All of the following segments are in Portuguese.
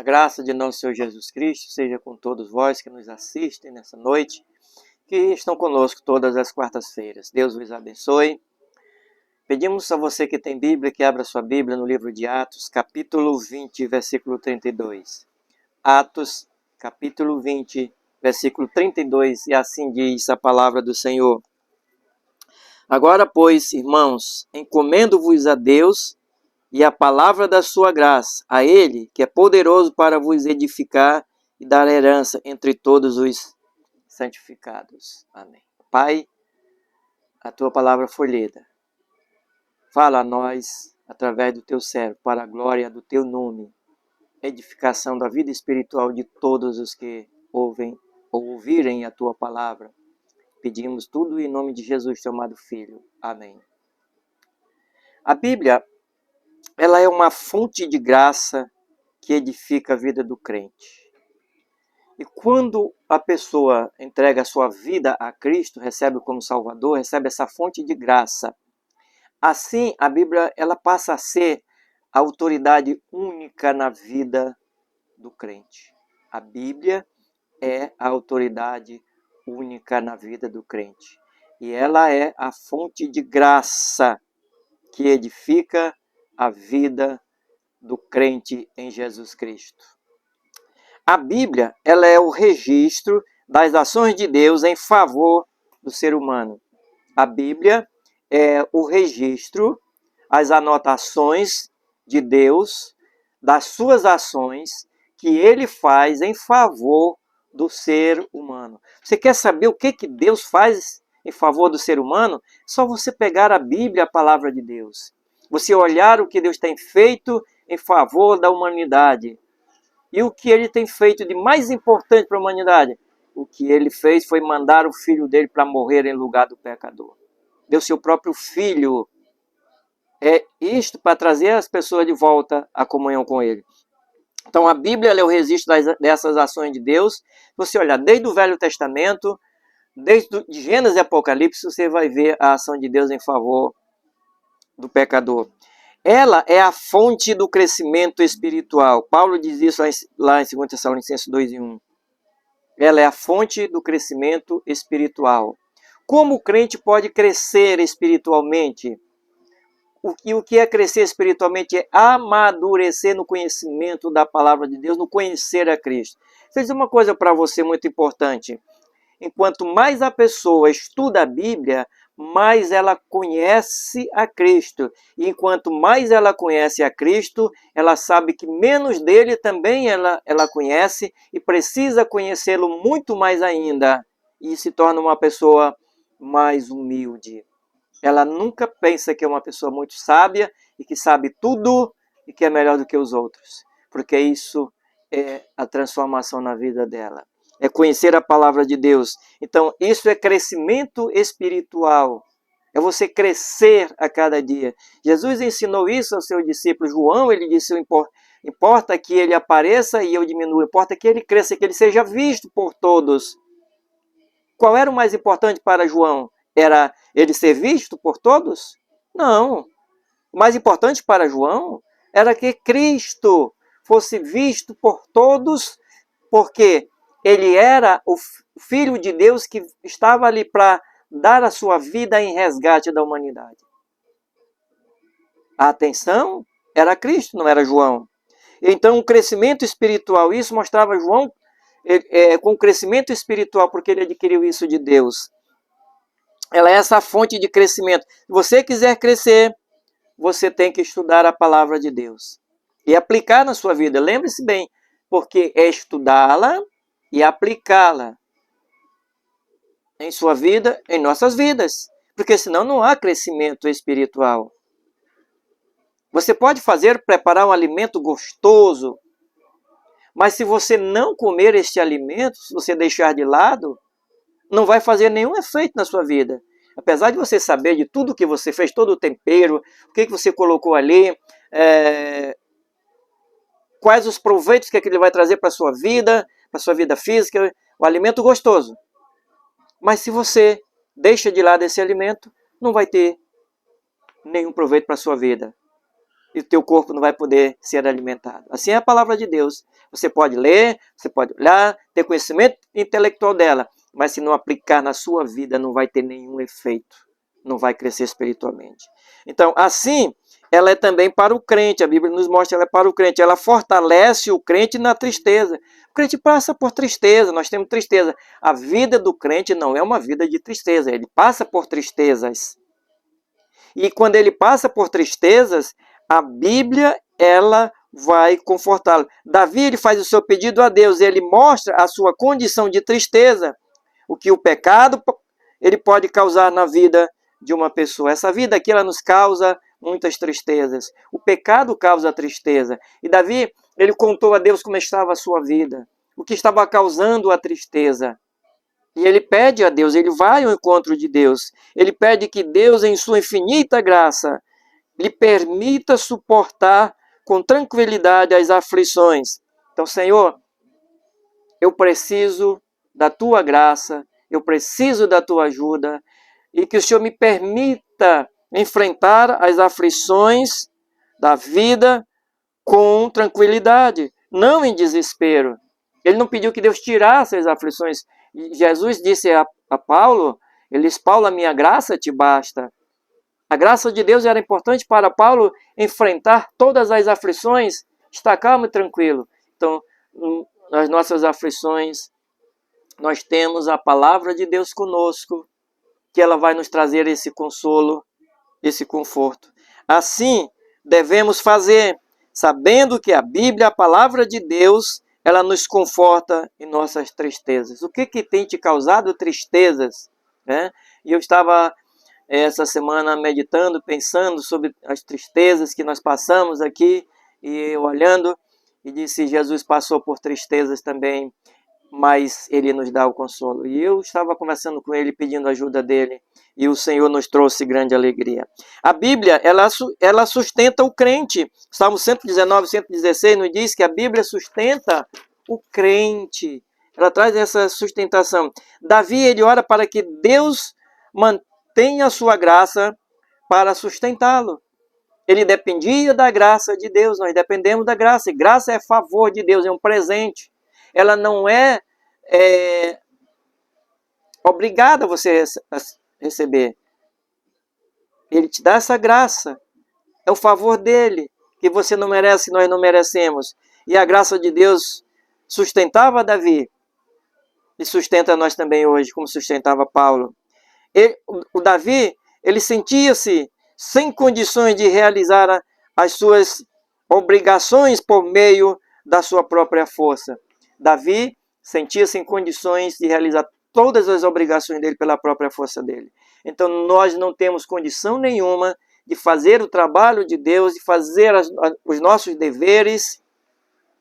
graça de nosso Senhor Jesus Cristo seja com todos vós que nos assistem nessa noite, que estão conosco todas as quartas-feiras. Deus vos abençoe. Pedimos a você que tem Bíblia que abra sua Bíblia no livro de Atos, capítulo 20, versículo 32. Atos, capítulo 20, versículo 32, e assim diz a palavra do Senhor. Agora, pois, irmãos, encomendo-vos a Deus e a palavra da sua graça, a Ele, que é poderoso para vos edificar e dar herança entre todos os santificados. Amém. Pai, a tua palavra foi lida. Fala a nós, através do teu servo, para a glória do teu nome, edificação da vida espiritual de todos os que ouvem ou ouvirem a tua palavra. Pedimos tudo em nome de Jesus, teu amado Filho. Amém. A Bíblia, ela é uma fonte de graça que edifica a vida do crente. E quando a pessoa entrega a sua vida a Cristo, recebe como Salvador, recebe essa fonte de graça. Assim, a Bíblia ela passa a ser a autoridade única na vida do crente. A Bíblia é a autoridade única na vida do crente. E ela é a fonte de graça que edifica a vida do crente em Jesus Cristo. A Bíblia, ela é o registro das ações de Deus em favor do ser humano. A Bíblia é o registro, as anotações de Deus, das suas ações que Ele faz em favor do ser humano. Você quer saber o que Deus faz em favor do ser humano? É só você pegar a Bíblia, a palavra de Deus. Você olhar o que Deus tem feito em favor da humanidade. E o que Ele tem feito de mais importante para a humanidade? O que Ele fez foi mandar o Filho dele para morrer em lugar do pecador. Deu seu próprio Filho. É isto para trazer as pessoas de volta à comunhão com Ele. Então a Bíblia é o registro dessas ações de Deus. Você olhar desde o Velho Testamento, desde Gênesis e Apocalipse, você vai ver a ação de Deus em favor do pecador. Ela é a fonte do crescimento espiritual. Paulo diz isso lá em 2 Tessalonicenses 2:1. Ela é a fonte do crescimento espiritual. Como o crente pode crescer espiritualmente? O que é crescer espiritualmente é amadurecer no conhecimento da palavra de Deus, no conhecer a Cristo. Vou dizer uma coisa para você muito importante. Enquanto mais a pessoa estuda a Bíblia, mais ela conhece a Cristo. E enquanto mais ela conhece a Cristo, ela sabe que menos dele também ela conhece e precisa conhecê-lo muito mais ainda. E se torna uma pessoa mais humilde. Ela nunca pensa que é uma pessoa muito sábia e que sabe tudo e que é melhor do que os outros. Porque isso é a transformação na vida dela. É conhecer a palavra de Deus. Então, isso é crescimento espiritual. É você crescer a cada dia. Jesus ensinou isso ao seu discípulo João. Ele disse, importa que ele apareça e eu diminua. Importa que ele cresça, que ele seja visto por todos. Qual era o mais importante para João? Era ele ser visto por todos? Não. O mais importante para João era que Cristo fosse visto por todos, porque ele era o Filho de Deus que estava ali para dar a sua vida em resgate da humanidade. A atenção era Cristo, não era João. Então, o crescimento espiritual, isso mostrava João com o crescimento espiritual, porque ele adquiriu isso de Deus. Ela é essa fonte de crescimento. Se você quiser crescer, você tem que estudar a palavra de Deus e aplicar na sua vida. Lembre-se bem, porque é estudá-la e aplicá-la em sua vida, em nossas vidas. Porque senão não há crescimento espiritual. Você pode preparar um alimento gostoso, mas se você não comer este alimento, se você deixar de lado, não vai fazer nenhum efeito na sua vida. Apesar de você saber de tudo que você fez, todo o tempero, o que você colocou ali, quais os proveitos que ele vai trazer para a sua vida física, o alimento gostoso. Mas se você deixa de lado esse alimento, não vai ter nenhum proveito para a sua vida. E o teu corpo não vai poder ser alimentado. Assim é a palavra de Deus. Você pode ler, você pode olhar, ter conhecimento intelectual dela, mas se não aplicar na sua vida, não vai ter nenhum efeito. Não vai crescer espiritualmente. Então, assim, ela é também para o crente. A Bíblia nos mostra que ela é para o crente. Ela fortalece o crente na tristeza. O crente passa por tristeza, nós temos tristeza. A vida do crente não é uma vida de tristeza, ele passa por tristezas. E quando ele passa por tristezas, a Bíblia, ela vai confortá-lo. Davi, ele faz o seu pedido a Deus, ele mostra a sua condição de tristeza, o que o pecado ele pode causar na vida de uma pessoa. Essa vida aqui, ela nos causa muitas tristezas. O pecado causa tristeza. E Davi, ele contou a Deus como estava a sua vida, o que estava causando a tristeza. E ele pede a Deus, ele vai ao encontro de Deus. Ele pede que Deus, em sua infinita graça, lhe permita suportar com tranquilidade as aflições. Então, Senhor, eu preciso da tua graça, eu preciso da tua ajuda, e que o Senhor me permita enfrentar as aflições da vida com tranquilidade, não em desespero. Ele não pediu que Deus tirasse as aflições. Jesus disse a Paulo, ele disse, Paulo, a minha graça te basta. A graça de Deus era importante para Paulo enfrentar todas as aflições, estar calmo e tranquilo. Então, nas nossas aflições, nós temos a palavra de Deus conosco, que ela vai nos trazer esse consolo, esse conforto. Assim, devemos fazer, sabendo que a Bíblia, a palavra de Deus, ela nos conforta em nossas tristezas. O que tem te causado tristezas? Né? E eu estava essa semana meditando, pensando sobre as tristezas que nós passamos aqui, e eu olhando, e disse, Jesus passou por tristezas também, mas ele nos dá o consolo. E eu estava conversando com ele, pedindo ajuda dele, e o Senhor nos trouxe grande alegria. A Bíblia, ela sustenta o crente. Salmo 119, 116 nos diz que a Bíblia sustenta o crente. Ela traz essa sustentação. Davi, ele ora para que Deus mantenha a sua graça para sustentá-lo. Ele dependia da graça de Deus, nós dependemos da graça. E graça é favor de Deus, é um presente. Ela não é obrigada a você receber. Ele te dá essa graça. É o favor dele, que você não merece, nós não merecemos. E a graça de Deus sustentava Davi. E sustenta nós também hoje, como sustentava Paulo. O Davi, ele sentia-se sem condições de realizar as suas obrigações por meio da sua própria força. Davi sentia-se em condições de realizar todas as obrigações dele pela própria força dele. Então nós não temos condição nenhuma de fazer o trabalho de Deus, de fazer os nossos deveres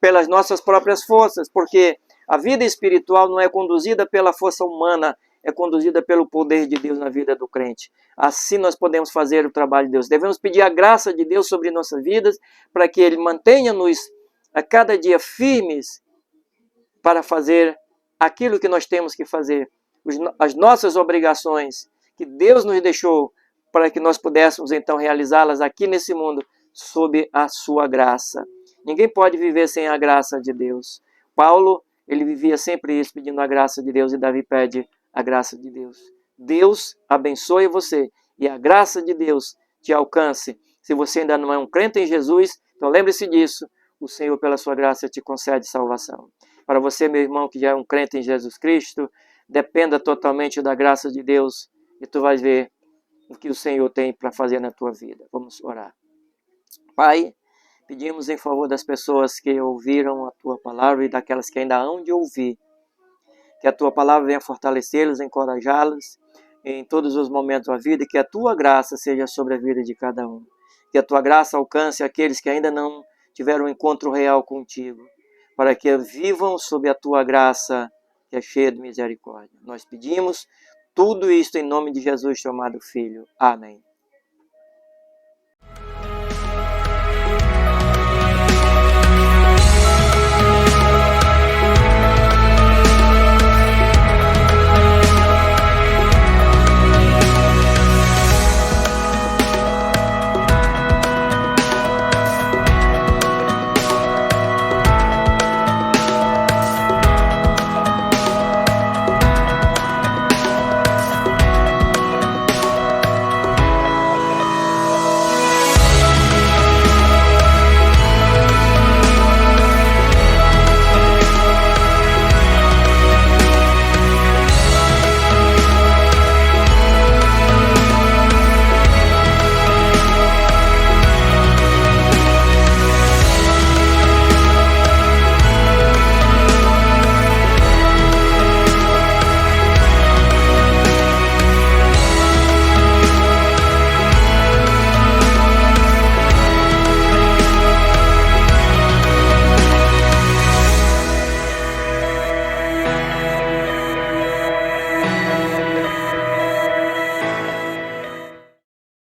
pelas nossas próprias forças, porque a vida espiritual não é conduzida pela força humana, é conduzida pelo poder de Deus na vida do crente. Assim nós podemos fazer o trabalho de Deus. Devemos pedir a graça de Deus sobre nossas vidas, para que Ele mantenha-nos a cada dia firmes para fazer aquilo que nós temos que fazer, as nossas obrigações que Deus nos deixou, para que nós pudéssemos então realizá-las aqui nesse mundo, sob a sua graça. Ninguém pode viver sem a graça de Deus. Paulo, ele vivia sempre isso, pedindo a graça de Deus, e Davi pede a graça de Deus. Deus abençoe você, e a graça de Deus te alcance. Se você ainda não é um crente em Jesus, então lembre-se disso, o Senhor, pela sua graça, te concede salvação. Para você, meu irmão, que já é um crente em Jesus Cristo, dependa totalmente da graça de Deus, e tu vais ver o que o Senhor tem para fazer na tua vida. Vamos orar. Pai, pedimos em favor das pessoas que ouviram a tua palavra e daquelas que ainda hão de ouvir, que a tua palavra venha fortalecê-los, encorajá-los em todos os momentos da vida, e que a tua graça seja sobre a vida de cada um. Que a tua graça alcance aqueles que ainda não tiveram um encontro real contigo, para que vivam sob a tua graça, que é cheia de misericórdia. Nós pedimos tudo isto em nome de Jesus, teu amado Filho. Amém.